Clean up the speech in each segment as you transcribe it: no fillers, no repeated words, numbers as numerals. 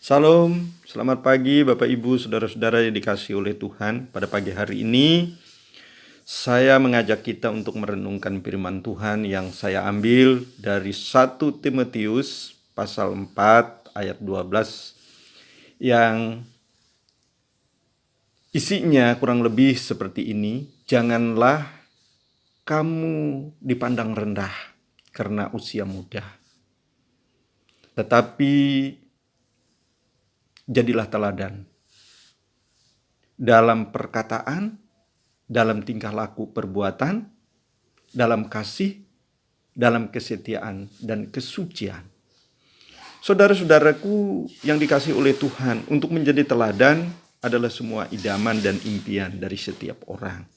Salam, selamat pagi Bapak Ibu, saudara-saudara yang dikasihi oleh Tuhan. Pada pagi hari ini, saya mengajak kita untuk merenungkan firman Tuhan yang saya ambil dari 1 Timotius pasal 4 ayat 12 yang isinya kurang lebih seperti ini. Janganlah kamu dipandang rendah karena usia muda, tetapi jadilah teladan dalam perkataan, dalam tingkah laku perbuatan, dalam kasih, dalam kesetiaan, dan kesucian. Saudara-saudaraku yang dikasihi oleh Tuhan, untuk menjadi teladan adalah semua idaman dan impian dari setiap orang,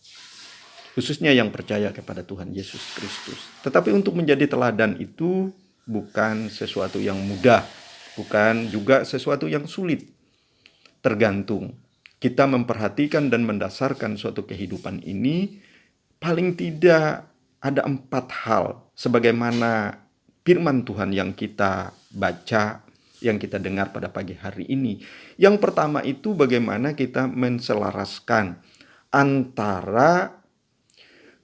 khususnya yang percaya kepada Tuhan Yesus Kristus. Tetapi untuk menjadi teladan itu bukan sesuatu yang mudah, bukan juga sesuatu yang sulit. Tergantung kita memperhatikan dan mendasarkan suatu kehidupan ini, paling tidak ada 4 hal sebagaimana firman Tuhan yang kita baca, yang kita dengar pada pagi hari ini. Yang pertama itu bagaimana kita menselaraskan antara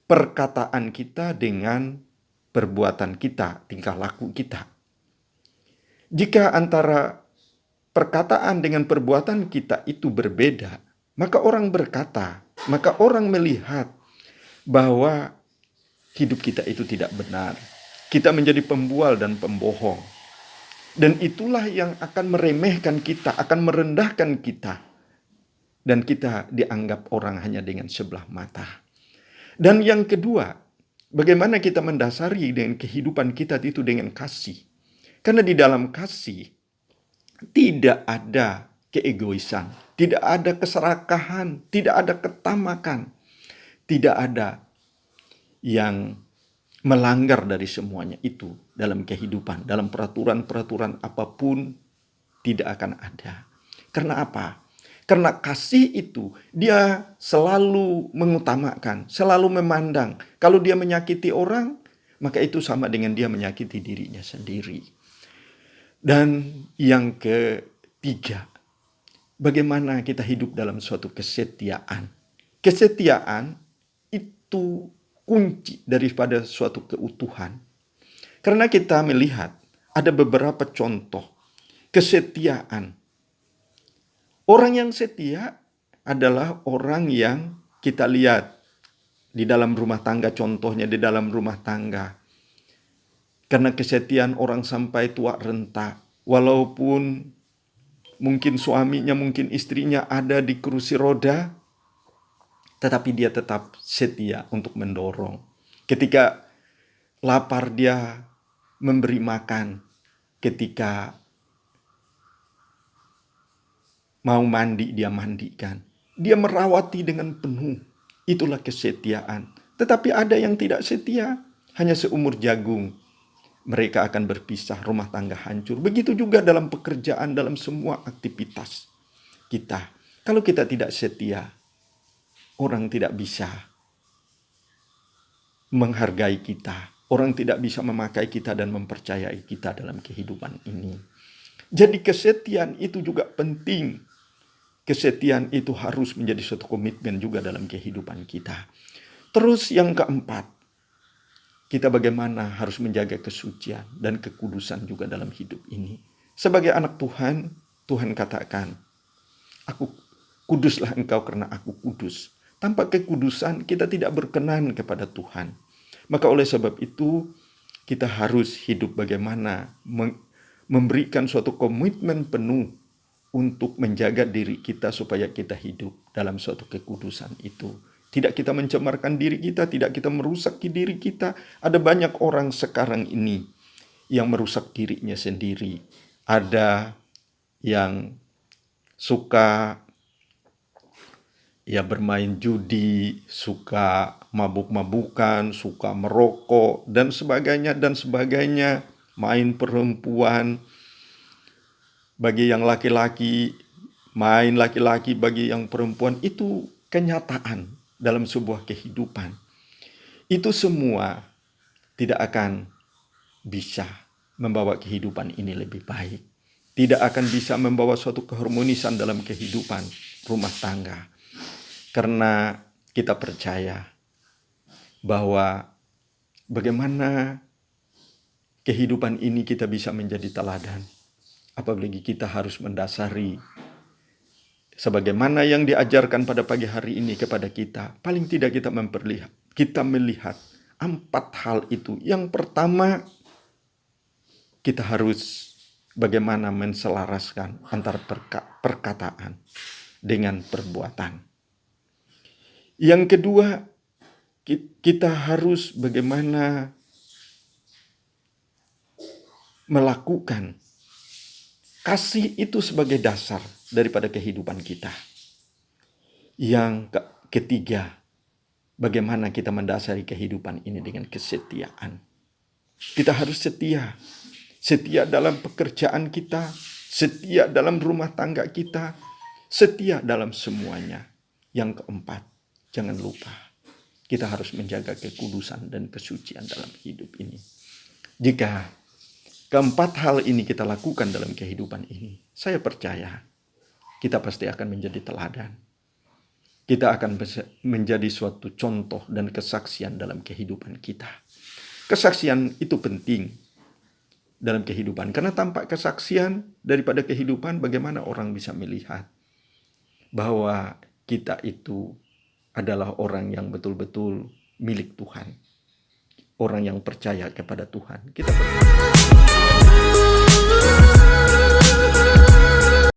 perkataan kita dengan perbuatan kita, tingkah laku kita. Jika antara perkataan dengan perbuatan kita itu berbeda, maka orang berkata, maka orang melihat bahwa hidup kita itu tidak benar. Kita menjadi pembual dan pembohong. Dan itulah yang akan meremehkan kita, akan merendahkan kita. Dan kita dianggap orang hanya dengan sebelah mata. Dan yang kedua, bagaimana kita mendasari dengan kehidupan kita itu dengan kasih. Karena di dalam kasih tidak ada keegoisan, tidak ada keserakahan, tidak ada ketamakan, tidak ada yang melanggar dari semuanya itu dalam kehidupan, dalam peraturan-peraturan apapun tidak akan ada. Karena apa? Karena kasih itu dia selalu mengutamakan, selalu memandang. Kalau dia menyakiti orang, maka itu sama dengan dia menyakiti dirinya sendiri. Dan yang ketiga, bagaimana kita hidup dalam suatu kesetiaan. Kesetiaan itu kunci daripada suatu keutuhan. Karena kita melihat ada beberapa contoh kesetiaan. Orang yang setia adalah orang yang kita lihat di dalam rumah tangga, contohnya di dalam rumah tangga. Karena kesetiaan orang sampai tua renta, walaupun mungkin suaminya, mungkin istrinya ada di kursi roda, tetapi dia tetap setia untuk mendorong. Ketika lapar dia memberi makan, ketika mau mandi dia mandikan. Dia merawati dengan penuh. Itulah kesetiaan. Tetapi ada yang tidak setia, hanya seumur jagung. Mereka akan berpisah, rumah tangga hancur. Begitu juga dalam pekerjaan, dalam semua aktivitas kita. Kalau kita tidak setia, orang tidak bisa menghargai kita. Orang tidak bisa memakai kita dan mempercayai kita dalam kehidupan ini. Jadi kesetiaan itu juga penting. Kesetiaan itu harus menjadi suatu komitmen juga dalam kehidupan kita. Terus yang keempat, kita bagaimana harus menjaga kesucian dan kekudusan juga dalam hidup ini. Sebagai anak Tuhan, Tuhan katakan, "Aku kuduslah engkau karena aku kudus." Tanpa kekudusan kita tidak berkenan kepada Tuhan. Maka oleh sebab itu kita harus hidup bagaimana memberikan suatu komitmen penuh untuk menjaga diri kita supaya kita hidup dalam suatu kekudusan itu. Tidak kita mencemarkan diri kita, tidak kita merusak diri kita. Ada banyak orang sekarang ini yang merusak dirinya sendiri. Ada yang suka bermain judi, suka mabuk-mabukan, suka merokok, dan sebagainya, main perempuan bagi yang laki-laki, main laki-laki bagi yang perempuan. Itu kenyataan dalam sebuah kehidupan. Itu semua tidak akan bisa membawa kehidupan ini lebih baik. tidak akan bisa membawa suatu keharmonisan dalam kehidupan rumah tangga. Karena kita percaya bahwa bagaimana kehidupan ini kita bisa menjadi teladan. Apalagi kita harus mendasari sebagaimana yang diajarkan pada pagi hari ini kepada kita. Paling tidak kita melihat 4 hal itu. Yang pertama, kita harus bagaimana menselaraskan antara perkataan dengan perbuatan. Yang kedua, kita harus bagaimana melakukan kasih itu sebagai dasar daripada kehidupan kita. Yang ketiga, bagaimana kita mendasari kehidupan ini dengan kesetiaan. Kita harus setia. Setia dalam pekerjaan kita, setia dalam rumah tangga kita, setia dalam semuanya. Yang keempat, jangan lupa, kita harus menjaga kekudusan dan kesucian dalam hidup ini. Jika keempat hal ini kita lakukan dalam kehidupan ini, saya percaya kita pasti akan menjadi teladan. Kita akan menjadi suatu contoh dan kesaksian dalam kehidupan kita. Kesaksian itu penting dalam kehidupan. Karena tanpa kesaksian daripada kehidupan, bagaimana orang bisa melihat bahwa kita itu adalah orang yang betul-betul milik Tuhan. Orang yang percaya kepada Tuhan. Kita percaya.